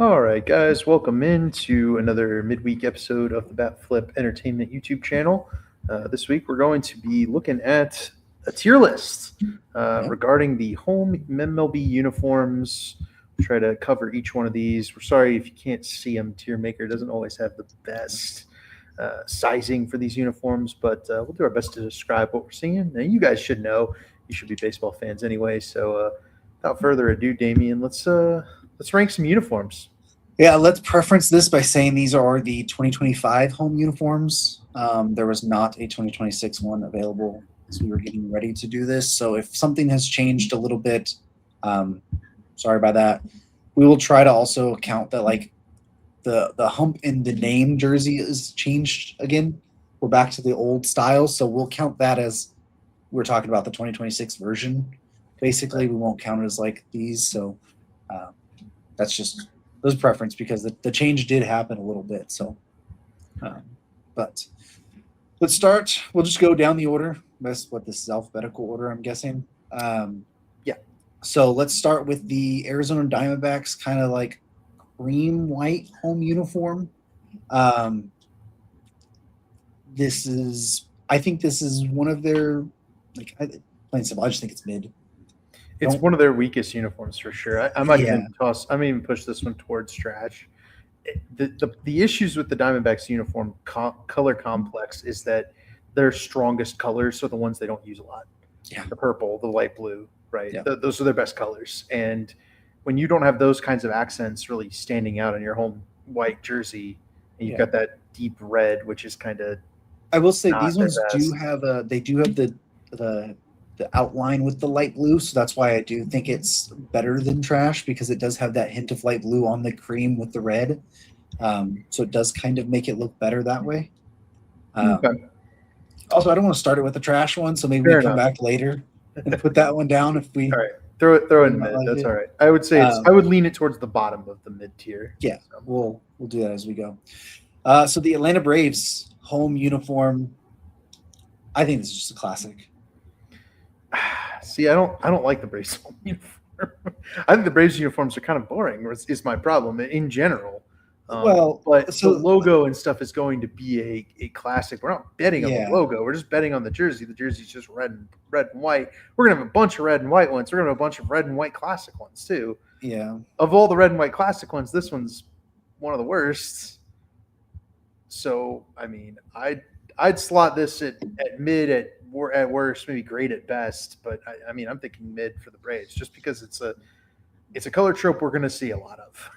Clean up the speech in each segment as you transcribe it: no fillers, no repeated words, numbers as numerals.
All right, guys, welcome in to another midweek episode of the Bat Flip Entertainment YouTube channel. This week, we're going to be looking at a tier list Yep. regarding the home MLB uniforms. We'll try to cover each one of these. We're sorry if you can't see them. Tier Maker doesn't always have the best sizing for these uniforms, but we'll do our best to describe what we're seeing. Now, you guys should know. You should be baseball fans anyway. So, without further ado, Damien, let's rank some uniforms. Yeah, let's preference this by saying these are the 2025 home uniforms. There was not a 2026 one available as we were getting ready to do this. So if something has changed a little bit, sorry about that. We will try to also count that like the hump in the name jersey is changed again. We're back to the old style, so we'll count that as we're talking about the 2026 version. Basically, we won't count it as like these. So that's just those preference because the change did happen a little bit. So, but let's start. We'll just go down the order. That's what this is alphabetical order, I'm guessing. Yeah. So let's start with the Arizona Diamondbacks, kind of like cream white home uniform. I think this is one of their plain simple. I just think it's mid. It's one of their weakest uniforms for sure. I might Yeah. even push this one towards trash. The issues with the Diamondbacks uniform color complex is that their strongest colors are the ones they don't use a lot. Yeah. The purple, the light blue, right? Yeah. Those are their best colors. And when you don't have those kinds of accents really standing out on your home white jersey, and you've got that deep red, which is kind of I will say not these their ones best. do have the outline with the light blue, so that's why I do think it's better than trash because it does have that hint of light blue on the cream with the red. So it does kind of make it look better that way. Okay. Also, I don't want to start it with the trash one, so maybe Fair we come enough. back later and put that one down if we. All right. Throw it in might mid. like That's it. all right. I would say I would lean it towards the bottom of the mid tier. Yeah, So. we'll do that as we go. So the Atlanta Braves home uniform, I think this is just a classic. See, I don't like the Braves home uniform. I think the Braves uniforms are kind of boring. Is my problem in general. But the logo and stuff is going to be a classic. We're not betting on the logo. We're just betting on the jersey. The jersey's just red and white. We're gonna have a bunch of red and white ones. We're gonna have a bunch of red and white classic ones too. Yeah. Of all the red and white classic ones, this one's one of the worst. So I mean, I'd slot this at mid at worst, maybe great at best. But I mean, I'm thinking mid for the Braves just because it's a color trope we're gonna see a lot of.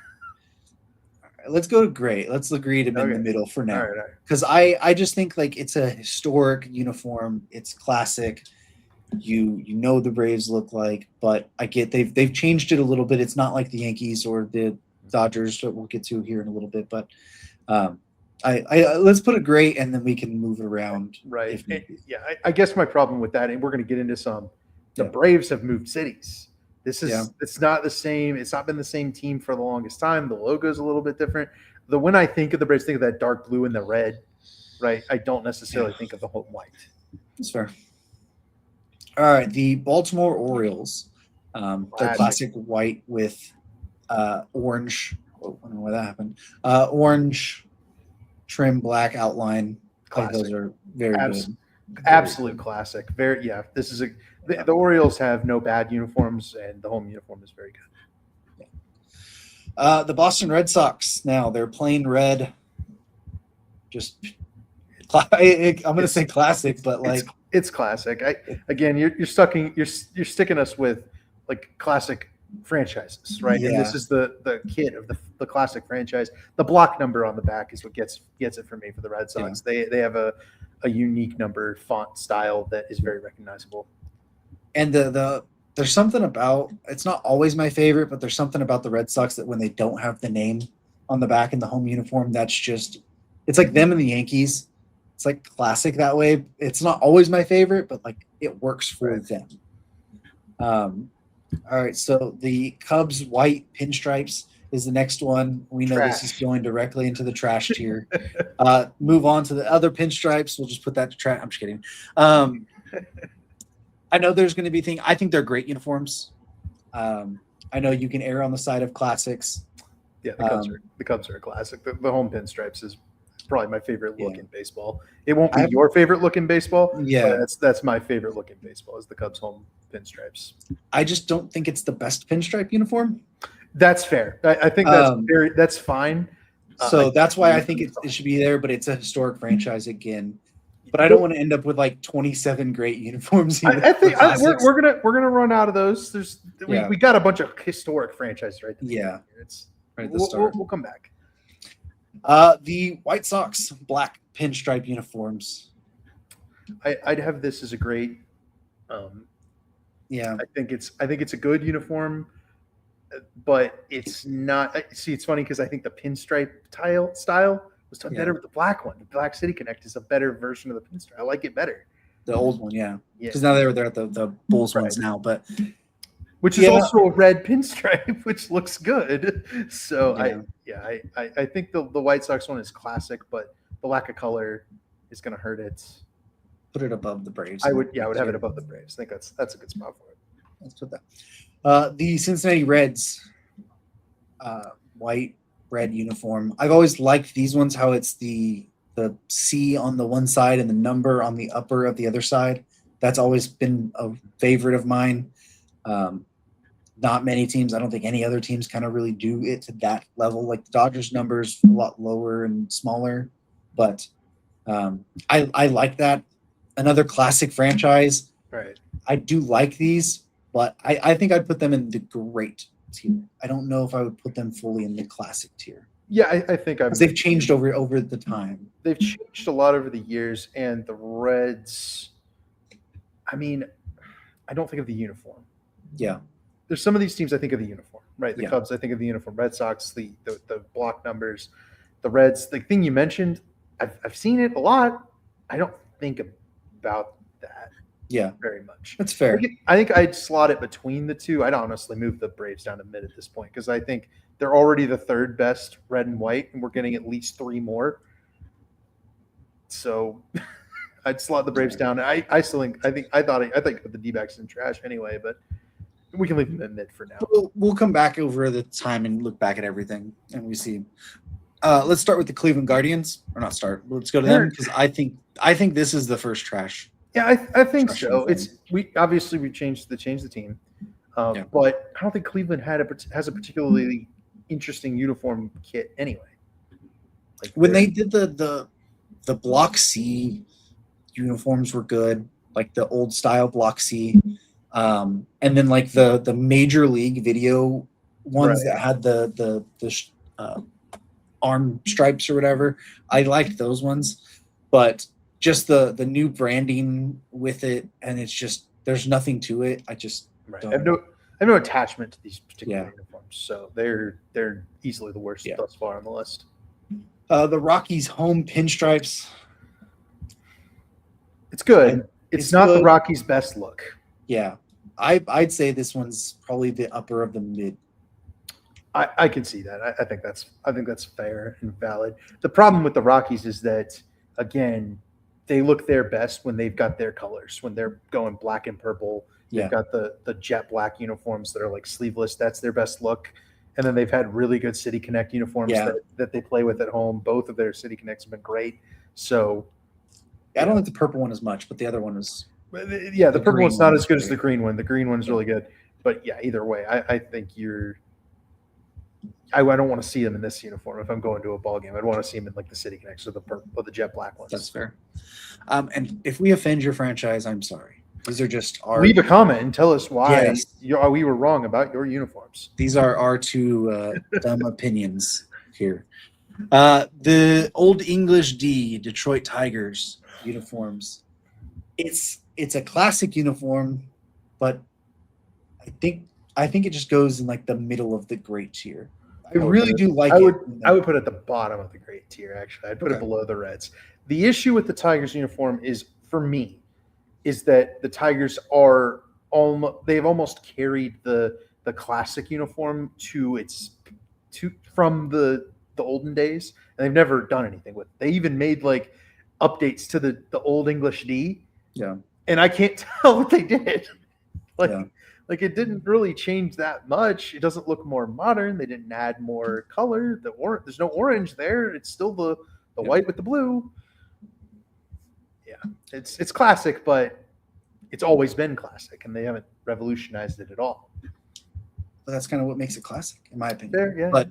Let's go to great. Let's agree to in the middle for now. Because I just think like it's a historic uniform. It's classic. You know the Braves look like, but I get they've changed it a little bit. It's not like the Yankees or the Dodgers that we'll get to here in a little bit. But I let's put it great and then we can move it around. Right. I guess my problem with that, and we're going to get into some, the Braves have moved cities. It's not the same. It's not been the same team for the longest time. The logo's a little bit different. When I think of the Braves, think of that dark blue and the red, right? I don't necessarily think of the home white. That's fair. All right, the Baltimore Orioles, their classic white with orange. Oh, I don't know why that happened. Orange trim, black outline. Those are very good. Absolute classic. This is the Orioles have no bad uniforms, and the home uniform is very good. Yeah. The Boston Red Sox, now they're plain red. Just, I'm going to say classic, but like it's classic. You're sticking us with like classic franchises, right? Yeah. And this is the kit of the classic franchise. The block number on the back is what gets it for me for the Red Sox. Yeah. They have a unique number font style that is very recognizable. And there's something about, it's not always my favorite, but there's something about the Red Sox that when they don't have the name on the back in the home uniform, that's just, it's like them and the Yankees. It's like classic that way. It's not always my favorite, but like it works for them. All right, so the Cubs white pinstripes is the next one. We know this is going directly into the trash tier. Move on to the other pinstripes. We'll just put that to trash. I'm just kidding. I know there's going to be I think they're great uniforms. I know you can err on the side of classics. Yeah, the Cubs are a classic. The home pinstripes is probably my favorite look in baseball. It won't be your favorite look in baseball. Yeah, but that's my favorite look in baseball is the Cubs home pinstripes. I just don't think it's the best pinstripe uniform. That's fair. I think that's fine. So that's why I think it should be there, but it's a historic franchise again. But I don't want to end up with like 27 great uniforms here. I think we're gonna run out of those. We got a bunch of historic franchises right there. Yeah, it's right at the start. We'll come back. The White Sox black pinstripe uniforms. I'd have this as a great. Yeah, I think it's a good uniform, but it's not. See, it's funny because I think the pinstripe style was done better with the black one. The Black City Connect is a better version of the pinstripe. I like it better. The old one, yeah. Because now they're at the Bulls ones now, but which is also a red pinstripe, which looks good. So I think the White Sox one is classic, but the lack of color is going to hurt it. Put it above the Braves. I would have it above the Braves. I think that's a good spot for it. Let's put that. The Cincinnati Reds, white red uniform. I've always liked these ones. How it's the C on the one side and the number on the upper of the other side. That's always been a favorite of mine. Not many teams. I don't think any other teams kind of really do it to that level. Like the Dodgers numbers a lot lower and smaller, but I like that. Another classic franchise. Right. I do like these, but I think I'd put them in the great tier. I don't know if I would put them fully in the classic tier. Yeah, I think they've changed over the time. They've changed a lot over the years, and the Reds. I mean, I don't think of the uniform. Yeah. There's some of these teams I think of the uniform, right? The Cubs, I think of the uniform. Red Sox, the block numbers. The Reds, the thing you mentioned, I've seen it a lot. I don't think about that very much. That's fair. I think I'd slot it between the two. I'd honestly move the Braves down to mid at this point because I think they're already the third best red and white, and we're getting at least three more. So I'd slot the Braves down. I still think I think the D-backs in trash anyway, but we can leave them in mid for now. We'll come back over the time and look back at everything, and we see. Let's start with the Cleveland Guardians, or not start. Let's go to them because I think this is the first trash. Yeah, I think so. We changed the team, but I don't think Cleveland has a particularly interesting uniform kit anyway. Like when they did the Block C uniforms were good, like the old style Block C, and then like the Major League Video ones that had the arm stripes or whatever. I liked those ones, but just the new branding with it, and it's just there's nothing to it. I just don't. I have no attachment to these particular uniforms, so they're easily the worst thus far on the list. The Rockies home pinstripes. It's good. It's not the Rockies' best look. Yeah, I'd say this one's probably the upper of the mid. I can see that. I think that's fair and valid. The problem with the Rockies is that again, they look their best when they've got their colors, when they're going black and purple. They've got the jet black uniforms that are like sleeveless. That's their best look. And then they've had really good City Connect uniforms that they play with at home. Both of their City Connects have been great. So I don't like the purple one as much, but the other one is the purple one's not as good as the green one. The green one's really good. But either way, I think I don't want to see them in this uniform if I'm going to a ball game. I'd want to see them in like the City Connects or the jet black ones. That's fair. And if we offend your franchise, I'm sorry. These are just our. Leave a comment and tell us why we were wrong about your uniforms. These are our two dumb opinions here. The Old English D Detroit Tigers uniforms. It's a classic uniform, but I think it just goes in like the middle of the great tier. I really do like it. I would put it at the bottom of the great tier, actually. I'd put it below the Reds. The issue with the Tigers uniform is, for me, is that the Tigers they've almost carried the classic uniform from the olden days, and they've never done anything with it. They even made like updates to the Old English D. Yeah. And I can't tell what they did. Like Like it didn't really change that much. It doesn't look more modern. They didn't add more color. There's no orange there. It's still the white with the blue. Yeah, it's classic, but it's always been classic, and they haven't revolutionized it at all. But that's kind of what makes it classic, in my opinion. Fair, yeah.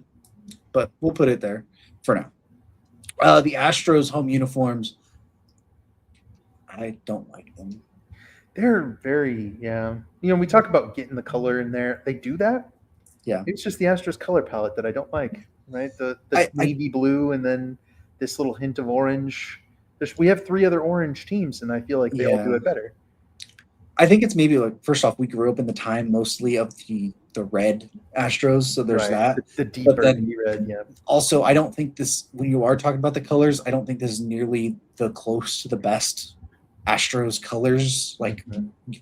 But we'll put it there for now. The Astros home uniforms, I don't like them. They're very, we talk about getting the color in there. They do that. Yeah. It's just the Astros color palette that I don't like, right? The navy blue and then this little hint of orange. We have 3 other orange teams, and I feel like they all do it better. I think it's maybe like, first off, we grew up in the time mostly of the red Astros, so there's that. The deeper red, yeah. Also, I don't think this, when you are talking about the colors, I don't think this is nearly the close to the best Astros colors. Like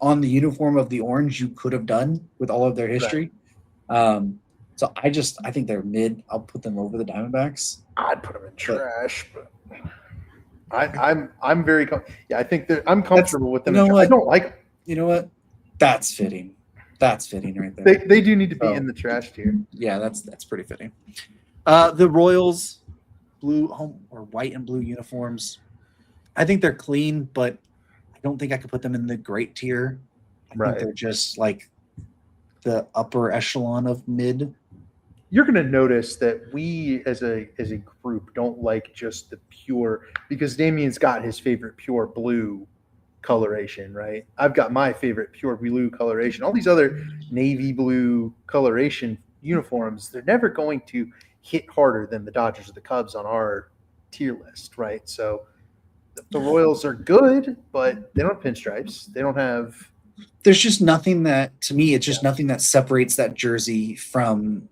on the uniform of the orange, you could have done with all of their history. Right. So I think they're mid. I'll put them over the Diamondbacks. I'd put them in trash, but I'm very I think I'm comfortable with them. You know what? I don't like them. You know what? That's fitting. That's fitting right there. They do need to be in the trash tier. Yeah, that's pretty fitting. The Royals, blue home or white and blue uniforms. I think they're clean, but I don't think I could put them in the great tier. I think they're just like the upper echelon of mid. You're going to notice that we as a group don't like just the pure, because Damien's got his favorite pure blue coloration, right? I've got my favorite pure blue coloration. All these other navy blue coloration uniforms, they're never going to hit harder than the Dodgers or the Cubs on our tier list, right? So the Royals are good, but they don't have pinstripes. They don't have. There's just nothing that, to me, it's just nothing that separates that jersey from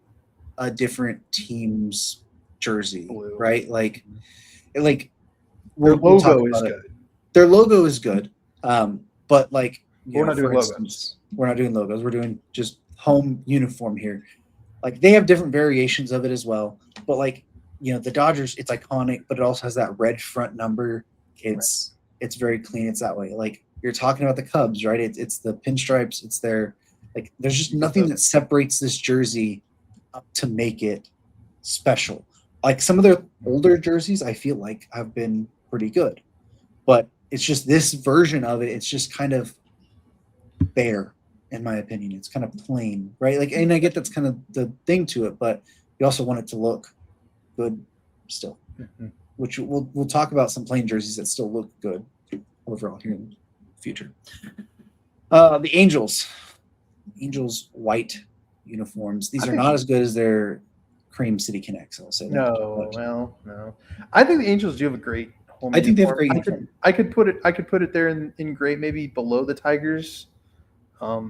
a different team's jersey, blue. Right? Like their logo is good. Their logo is good, but like we're not doing logos. We're not doing logos. We're doing just home uniform here. Like they have different variations of it as well, but like the Dodgers, it's iconic, but it also has that red front number. It's very clean. It's that way. Like you're talking about the Cubs, right? It's the pinstripes. It's their like. There's just nothing that separates this jersey up to make it special. Like some of their older jerseys, I feel like have been pretty good, but it's just this version of it. It's just kind of bare, in my opinion. It's kind of plain, right? Like, and I get that's kind of the thing to it, but you also want it to look good still. Mm-hmm. Which we'll talk about some plain jerseys that still look good overall here in the future. The Angels white uniforms. These are not as good as their Cream City Connects. I'll say that. No. I think the Angels do have a great home. I think they have a great uniform. I could put it there in gray, maybe below the Tigers. I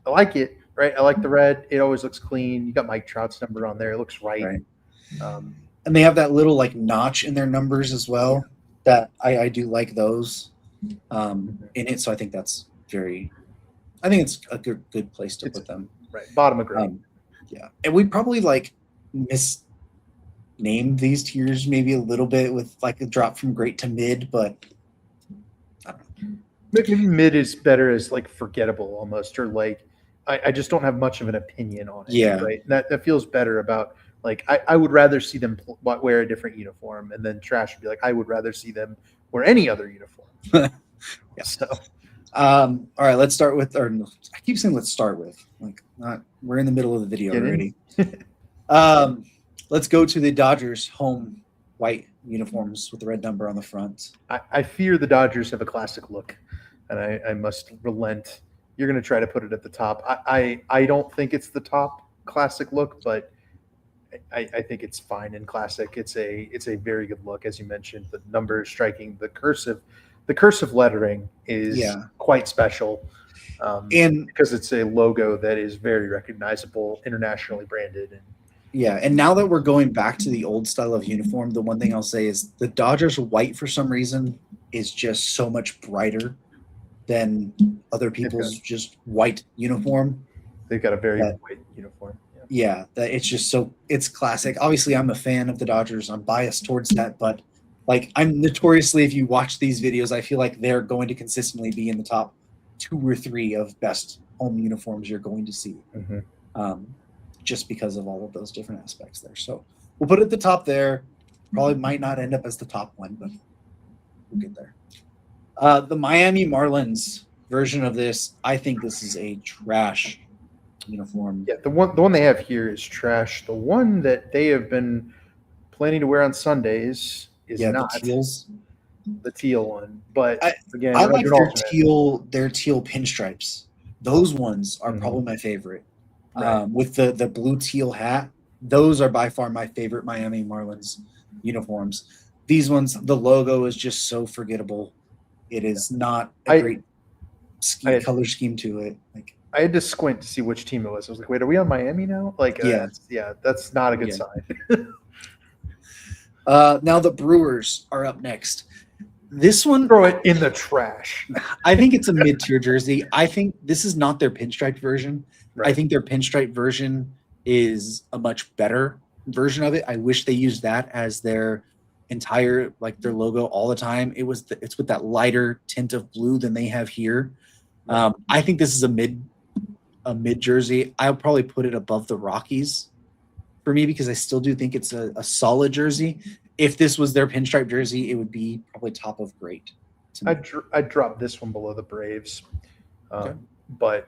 like it, right? I like the red. It always looks clean. You got Mike Trout's number on there. It looks right. And they have that little like notch in their numbers as well. That I do like those in it. So I think it's a good place to put them. Right, bottom of grade. And we probably like misnamed these tiers maybe a little bit with like a drop from great to mid, but I don't know. Maybe mid is better as like forgettable almost, or like I just don't have much of an opinion on it. Yeah, right. That feels better about. Like I would rather see them wear a different uniform, and then trash would be like I would rather see them wear any other uniform. Yeah. So, all right, let's start with. Or I keep saying let's start with. Like not. We're in the middle of the video already. Let's go to the Dodgers home white uniforms with the red number on the front. I fear the Dodgers have a classic look, and I must relent. You're going to try to put it at the top. I don't think it's the top classic look, but. I think it's fine and classic. It's a very good look, as you mentioned. The numbers striking, the cursive lettering is quite special, and because it's a logo that is very recognizable, internationally branded. And now that we're going back to the old style of uniform, the one thing I'll say is the Dodgers white for some reason is just so much brighter than other people's just white uniform. They've got a very white uniform. Yeah, that it's classic. Obviously, I'm a fan of the Dodgers. I'm biased towards that, but like I'm notoriously, if you watch these videos, I feel like they're going to consistently be in the top 2 or 3 of best home uniforms you're going to see, Mm-hmm. just because of all of those different aspects there. So we'll put it at the top there. Probably might not end up as the top one, but we'll get there. The Miami Marlins version of this, I think this is a trash uniform. Yeah, the one they have here is trash. The one that they have been planning to wear on Sundays is not the teals. The teal one. But again, I like their teal pinstripes. Those ones are probably my favorite. Right. With the blue teal hat, those are by far my favorite Miami Marlins uniforms. These ones, the logo is just so forgettable. It is not a great color scheme to it. Like, I had to squint to see which team it was. I was like, wait, are we on Miami now? Like, that's not a good sign. Now the Brewers are up next. This one, throw it in the trash. I think it's a mid-tier jersey. I think this is not their pinstripe version. Right. I think their pinstripe version is a much better version of it. I wish they used that as their entire, like, their logo all the time. It's with that lighter tint of blue than they have here. I think this is a mid jersey. I'll probably put it above the Rockies for me, because I still do think it's a solid jersey. If this was their pinstripe jersey, it would be probably top of great. I'd drop this one below the Braves. But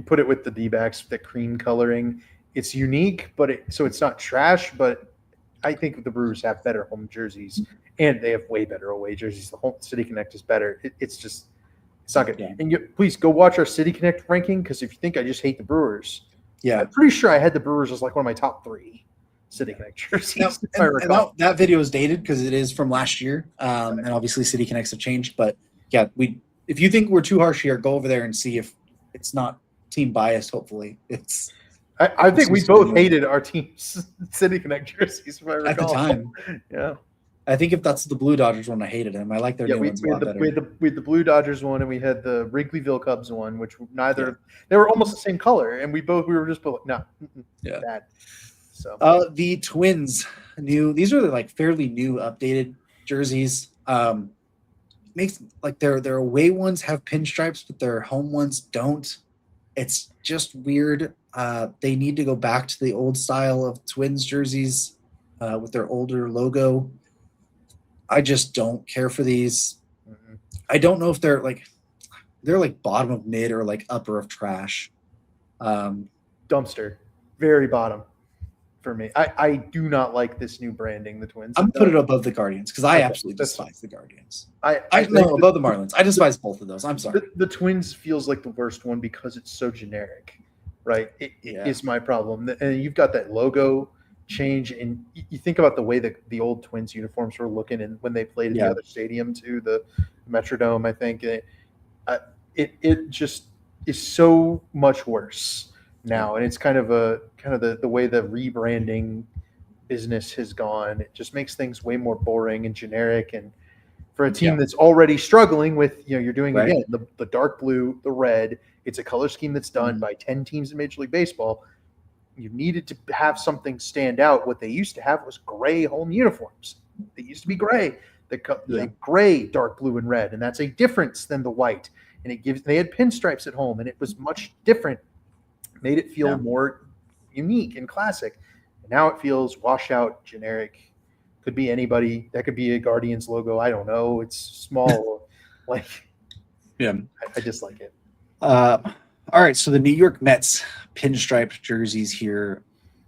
put it with the D-backs, the cream coloring. It's unique, but it's not trash, but I think the Brewers have better home jerseys, and they have way better away jerseys. The home City Connect is better. It's not good. Yeah. And please go watch our City Connect ranking, because if you think I just hate the Brewers, I'm pretty sure I had the Brewers as like one of my top 3 City Connect jerseys. And that video is dated because it is from last year, and obviously City Connects have changed. But yeah, if you think we're too harsh here, go over there and see if it's not team biased. Hopefully, it's. I think we both hated our team's City Connect jerseys, if I recall. At the time. Yeah. I think if that's the Blue Dodgers one, I hated them. I like their new ones a lot better. We had the Blue Dodgers one, and we had the Wrigleyville Cubs one, which they were almost the same color, and we were just both no, bad. So the Twins these are like fairly new updated jerseys. Makes like their away ones have pinstripes, but their home ones don't. It's just weird. They need to go back to the old style of Twins jerseys with their older logo. I just don't care for these. Mm-hmm. I don't know if they're like bottom of mid or like upper of trash. Dumpster, very bottom for me. I do not like this new branding. The Twins. I'm put it above the Guardians because I absolutely despise the Guardians. I know above the Marlins. I despise both of those. I'm sorry. The Twins feels like the worst one because it's so generic, right? It is my problem. And you've got that logo change, and you think about the way that the old Twins uniforms were looking, and when they played in the other stadium too, the Metrodome, I think it just is so much worse now, and it's kind of the way the rebranding business has gone. It just makes things way more boring and generic, and for a team that's already struggling with, you're doing again the dark blue, the red. It's a color scheme that's done by 10 teams in Major League Baseball. You needed to have something stand out. What they used to have was gray home uniforms. They used to be gray. The gray, dark blue, and red, and that's a difference than the white. And they had pinstripes at home, and it was much different. Made it feel more unique and classic. And now it feels washed out, generic. Could be anybody. That could be a Guardians logo. I don't know. It's small. I just like it. All right, so the New York Mets pinstripe jerseys here.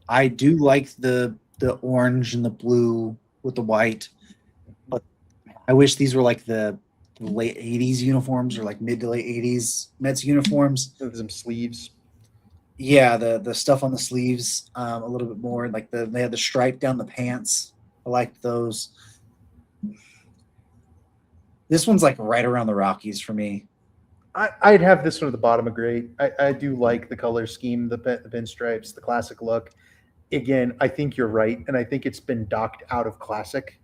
I do like the orange and the blue with the white, but I wish these were like the late 80s uniforms or like mid to late 80s Mets uniforms. Some sleeves. Yeah, the stuff on the sleeves a little bit more. Like they had the stripe down the pants. I liked those. This one's like right around the Rockies for me. I'd have this one at the bottom of great. I do like the color scheme, the pinstripes, the classic look. Again, I think you're right, and I think it's been docked out of classic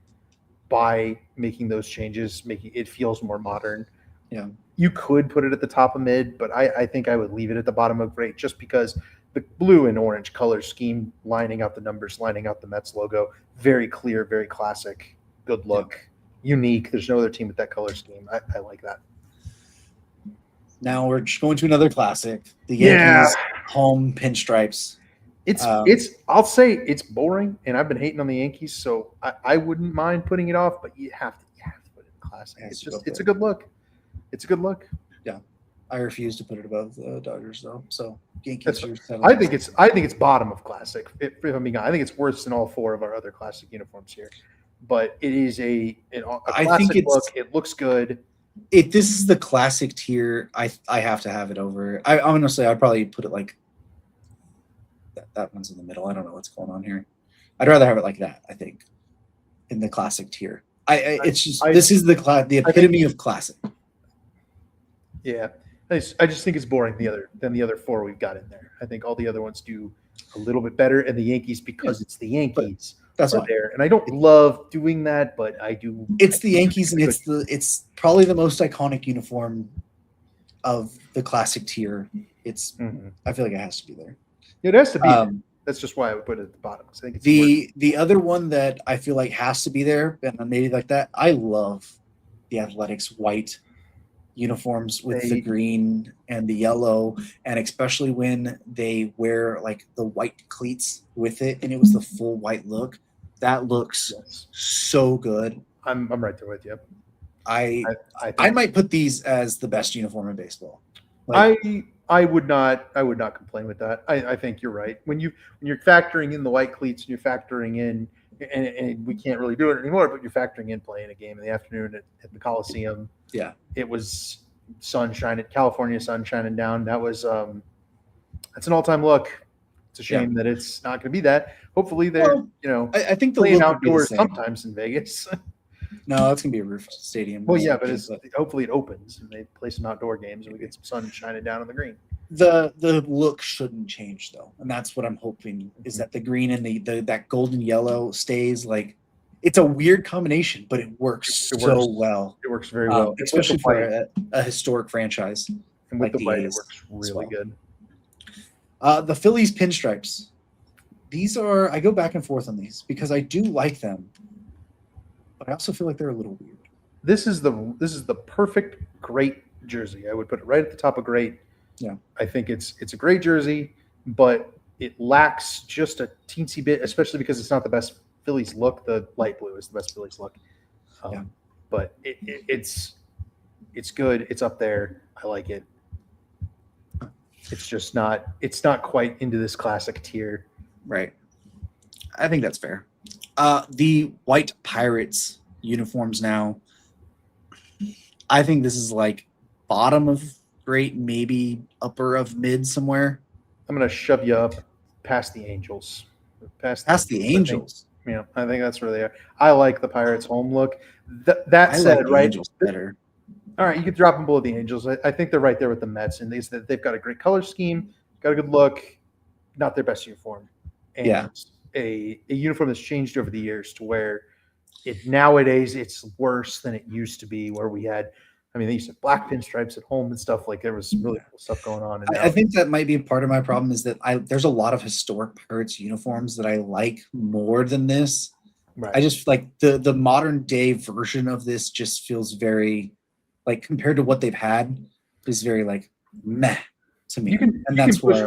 by making those changes, making it feels more modern. Yeah, you could put it at the top of mid, but I think I would leave it at the bottom of great, just because the blue and orange color scheme, lining out the numbers, lining out the Mets logo, very clear, very classic, good look, unique. There's no other team with that color scheme. I like that. Now we're just going to another classic. The Yankees home pinstripes. I'll say it's boring, and I've been hating on the Yankees, so I wouldn't mind putting it off, but you have to put it in classic. It's a good look. It's a good look. Yeah. I refuse to put it above the Dodgers though. So Yankees. I think it's bottom of classic. If I'm being honest, I think it's worse than all four of our other classic uniforms here. But it is a classic look. It looks good. If this is the classic tier, I have to have it over. I honestly, I'd probably put it like that one's in the middle. I don't know what's going on here. I'd rather have it like that. I think in the classic tier. This is the epitome of classic. Yeah, I just think it's boring than the other four we've got in there. I think all the other ones do a little bit better, and the Yankees because it's the Yankees. That's right there, and I don't love doing that, but I do. It's the Yankees, and it's probably the most iconic uniform of the classic tier. It's I feel like it has to be there. It has to be. That's just why I would put it at the bottom. I think it's the other one that I feel like has to be there, and maybe like that. I love the Athletics white uniforms with the green and the yellow, and especially when they wear like the white cleats with it, and it was the full white look. That looks so good. I'm right there with you. I might put these as the best uniform in baseball. I would not complain with that. I think you're right. When you're factoring in the white cleats and you're factoring in and we can't really do it anymore, but you're factoring in playing a game in the afternoon at the Coliseum. Yeah. It was California sun shining down. That was that's an all-time look. It's a shame that it's not going to be that. Hopefully they're, I think playing outdoors sometimes in Vegas. No, it's going to be a roof stadium. Well, yeah, but hopefully it opens and they play some outdoor games and we get some sun shining down on the green. The look shouldn't change though, and that's what I'm hoping is that the green and that golden yellow stays. Like, it's a weird combination, but it works so well. It works very well, especially for a historic franchise. And with the white, it works really good. The Phillies pinstripes. These are, I go back and forth on these because I do like them, but I also feel like they're a little weird. This is the perfect great jersey. I would put it right at the top of great. Yeah. I think it's a great jersey, but it lacks just a teensy bit, especially because it's not the best Phillies look. The light blue is the best Phillies look. But it's good. It's up there. I like it. It's just not quite into this classic tier. Right. I think that's fair. The white Pirates uniforms now. I think this is like bottom of great, maybe upper of mid somewhere. I'm going to shove you up past the Angels. Past the Angels. I think that's where they are. I like the Pirates home look. That said, like right? Angels better. All right, you could drop them below the Angels. I think they're right there with the Mets, and they've got a great color scheme, got a good look, not their best uniform. And a uniform that's changed over the years to where nowadays it's worse than it used to be, where we had, they used to have black pinstripes at home and stuff. Like, there was really cool stuff going on. And I think that might be part of my problem is that there's a lot of historic Pirates uniforms that I like more than this. Right. I just like the modern day version of this just feels very, like, compared to what they've had, is very like meh to me. You can push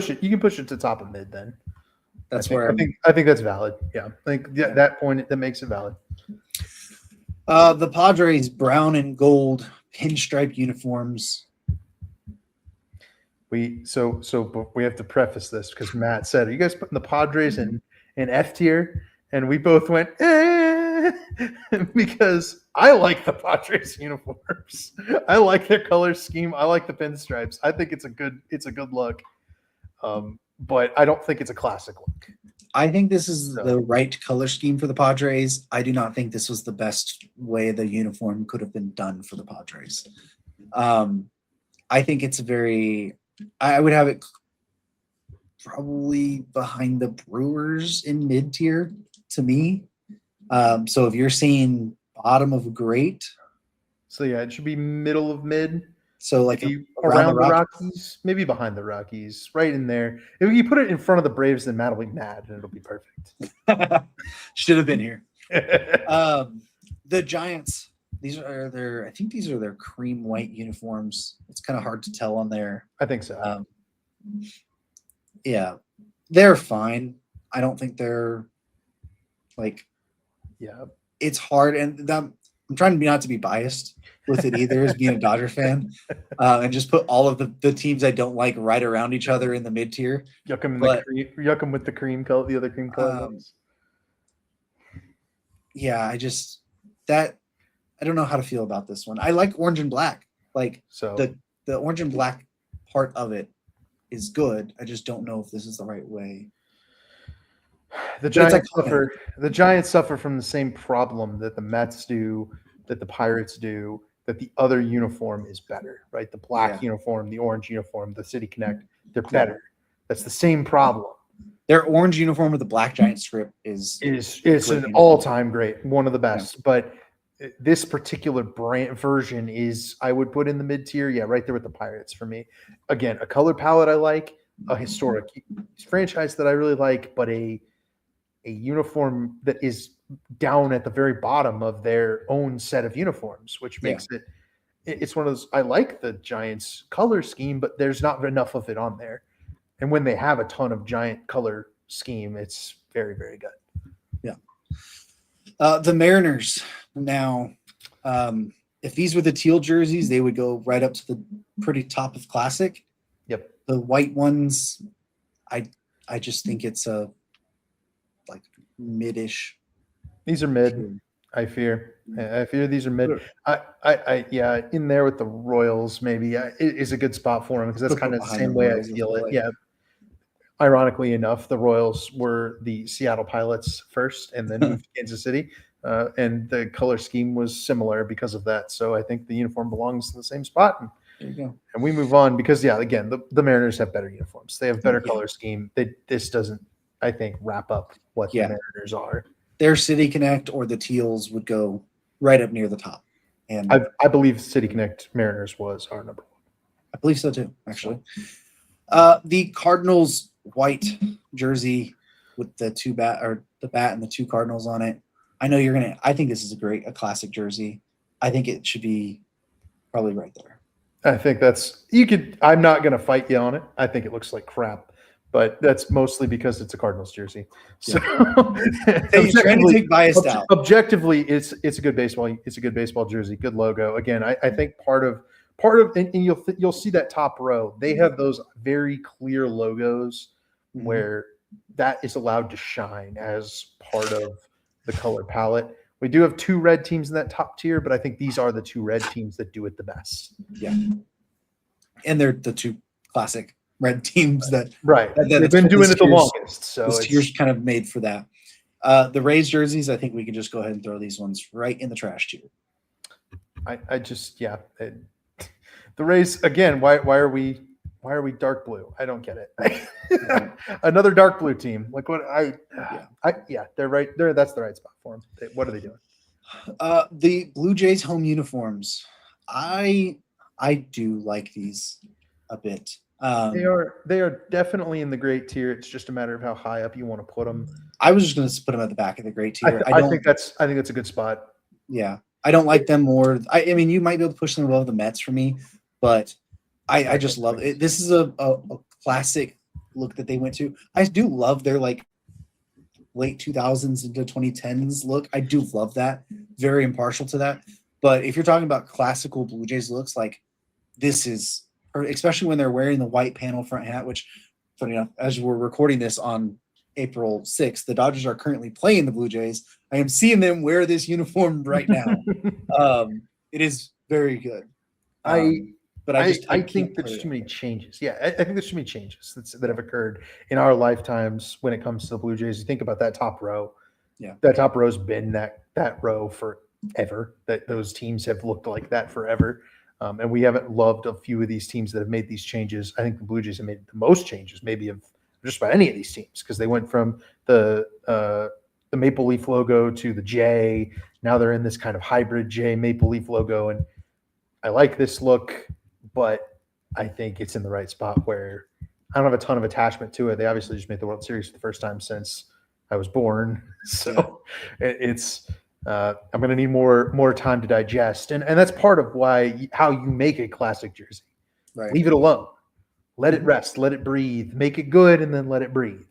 it. You can push it to top of mid then. I think that's valid. Yeah. I think that point that makes it valid. The Padres brown and gold pinstripe uniforms. But we have to preface this because Matt said, "Are you guys putting the Padres in F tier?" And we both went, because I like the Padres uniforms. I like their color scheme. I like the pinstripes. I think it's a good look. But I don't think it's a classic look. I think this is the right color scheme for the Padres. I do not think this was the best way the uniform could have been done for the Padres. I think it's I would have it probably behind the Brewers in mid tier to me. So if you're saying bottom of great. So yeah, it should be middle of mid. So like around the Rockies, maybe behind the Rockies, right in there. If you put it in front of the Braves, then Matt will be mad and it'll be perfect. Should have been here. The Giants I think these are their cream white uniforms. It's kind of hard to tell on there. I think so. Yeah, they're fine. I don't think they're like. Yeah, it's hard, and I'm trying not to be biased with it either, as being a Dodger fan, and just put all of the teams I don't like right around each other in the mid tier. Yuck them with the cream color, the other cream color ones. Yeah, I don't know how to feel about this one. I like orange and black. Like the orange and black part of it is good. I just don't know if this is the right way. The Giants suffer from the same problem that the Mets do, that the Pirates do, that the other uniform is better, right? The black uniform, the orange uniform, the City Connect, they're better. That's the same problem. Their orange uniform with the black giant strip is an all-time great, one of the best. Yeah. But this particular brand version is, I would put in the mid-tier, right there with the Pirates for me. Again, a color palette I like, a historic franchise that I really like, but a uniform that is down at the very bottom of their own set of uniforms, which makes it's one of those, I like the Giants color scheme, but there's not enough of it on there. And when they have a ton of Giant color scheme, it's very, very good. Yeah. The Mariners now, if these were the teal jerseys, they would go right up to the pretty top of Classic. Yep. The white ones, I just think it's a like mid-ish. These are mid. I fear these are mid. I in there with the Royals maybe is a good spot for them, because that's kind of the same way I feel it. Yeah. Ironically enough, the Royals were the Seattle Pilots first, and then moved to Kansas City, and the color scheme was similar because of that. So I think the uniform belongs in the same spot. And, there you go. And we move on because again, the Mariners have better uniforms. They have better color scheme. This doesn't, I think, wrap up what the Mariners are. Their City Connect or the Teals would go right up near the top. And I believe City Connect Mariners was our number one. I believe so too, actually. The Cardinals white jersey with the bat and the two Cardinals on it. I know I think this is a classic jersey. I think it should be probably right there. I think I'm not going to fight you on it. I think it looks like crap, but that's mostly because it's a Cardinals jersey. So you're trying to take bias out. Objectively, it's a good baseball jersey, good logo. Again, I think part of, and you'll see that top row. They have those very clear logos where that is allowed to shine as part of the color palette. We do have two red teams in that top tier, but I think these are the two red teams that do it the best. Yeah. And they're the two classic red teams that they've been doing it the longest. So this tier's kind of made for that. The Rays jerseys, I think we can just go ahead and throw these ones right in the trash tier. The Rays again. Why are we dark blue? I don't get it. Another dark blue team. Like what? They're right there. That's the right spot for them. What are they doing? The Blue Jays home uniforms. I do like these a bit. They are definitely in the great tier. It's just a matter of how high up you want to put them. I was just going to put them at the back of the great tier. I think that's a good spot. Yeah, I don't like them more. I mean, you might be able to push them above the Mets for me, but I just love it. This is a classic look that they went to. I do love their like late 2000s into 2010s look. I do love that. Very impartial to that. But if you're talking about classical Blue Jays looks, like this is, especially when they're wearing the white panel front hat, which, funny enough, as we're recording this on April 6th, the Dodgers are currently playing the Blue Jays. I am seeing them wear this uniform right now. It is very good. But I think there's too many changes. Yeah, I think there's too many changes that have occurred in our lifetimes when it comes to the Blue Jays. You think about that top row. Yeah, that top row's been that row forever. That those teams have looked like that forever, and we haven't loved a few of these teams that have made these changes. I think the Blue Jays have made the most changes, maybe of just about any of these teams, because they went from the Maple Leaf logo to the J. Now they're in this kind of hybrid J Maple Leaf logo, and I like this look. But I think it's in the right spot where I don't have a ton of attachment to it. They obviously just made the World Series for the first time since I was born. So it's I'm going to need more time to digest, and that's part of how you make a classic jersey. Right. Leave it alone, let it rest, let it breathe, make it good, and then let it breathe.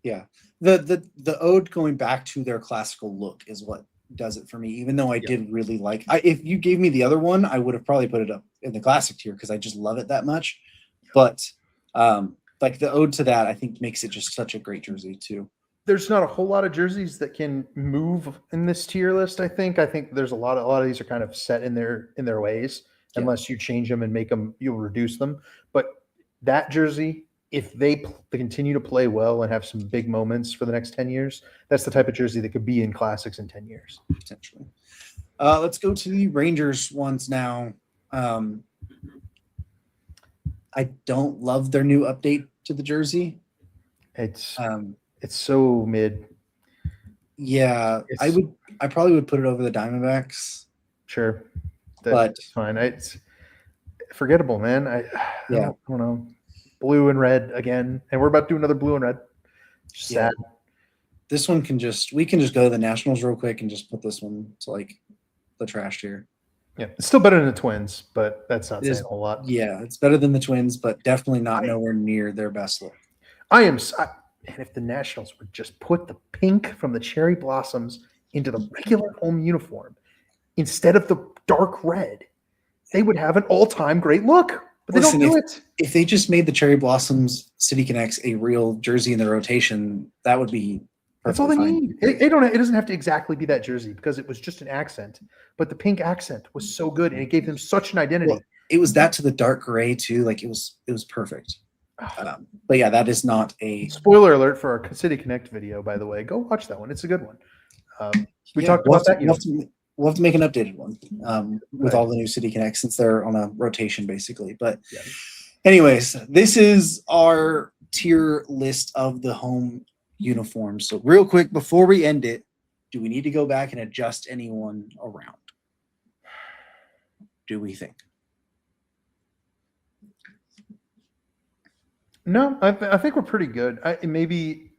Yeah, the ode going back to their classical look is what does it for me. Even though I did really like, if you gave me the other one, I would have probably put it up in the classic tier because I just love it that much. But like the ode to that, I think makes it just such a great jersey too. There's not a whole lot of jerseys that can move in this tier list. I think there's a lot of these are kind of set in their ways, unless you change them and make them, you'll reduce them. But that jersey, if they continue to play well and have some big moments for the next 10 years, that's the type of jersey that could be in classics in 10 years. Potentially. Let's go to the Rangers ones now. I don't love their new update to the jersey. It's so mid. Yeah, I probably would put it over the Diamondbacks. Sure. That's fine. It's forgettable, man. I don't know. Blue and red again, and we're about to do another blue and red. Sad. This one we can just go to the Nationals real quick and just put this one to like the trash tier. Yeah, it's still better than the Twins, but that's not saying a whole lot. Yeah, it's better than the Twins, but definitely not nowhere near their best look. And if the Nationals would just put the pink from the cherry blossoms into the regular home uniform instead of the dark red, they would have an all-time great look. But they don't do it. If they just made the cherry blossoms City Connects a real jersey in the rotation, that would be that's all they need. It doesn't have to exactly be that jersey because it was just an accent. But the pink accent was so good, and it gave them such an identity. Well, it was that to the dark gray too. Like it was perfect. But yeah, that is not a spoiler alert for our City Connect video. By the way, go watch that one. It's a good one. We talked about that. We'll have to make an updated one with all the new City Connects since they're on a rotation basically. But anyways, this is our tier list of the home uniforms. So real quick before we end it, do we need to go back and adjust anyone around? Do we think? No, I think we're pretty good. Maybe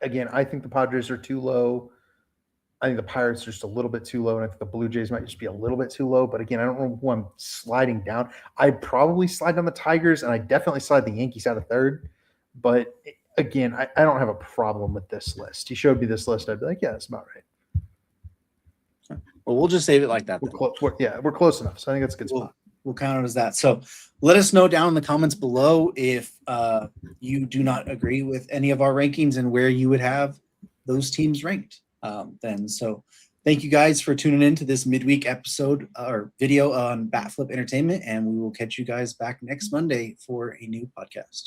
again, I think the Padres are too low. I think the Pirates are just a little bit too low, and I think the Blue Jays might just be a little bit too low. But again, I don't know who I'm sliding down. I'd probably slide down the Tigers, and I definitely slide the Yankees out of third. But again, I don't have a problem with this list. He showed me this list. I'd be like, yeah, that's about right. Well, we'll just save it like that. We're close enough. So I think that's a good spot. We'll count it as that. So let us know down in the comments below if you do not agree with any of our rankings and where you would have those teams ranked. So thank you guys for tuning in to this midweek episode or video on Bat Flip Entertainment, and we will catch you guys back next Monday for a new podcast.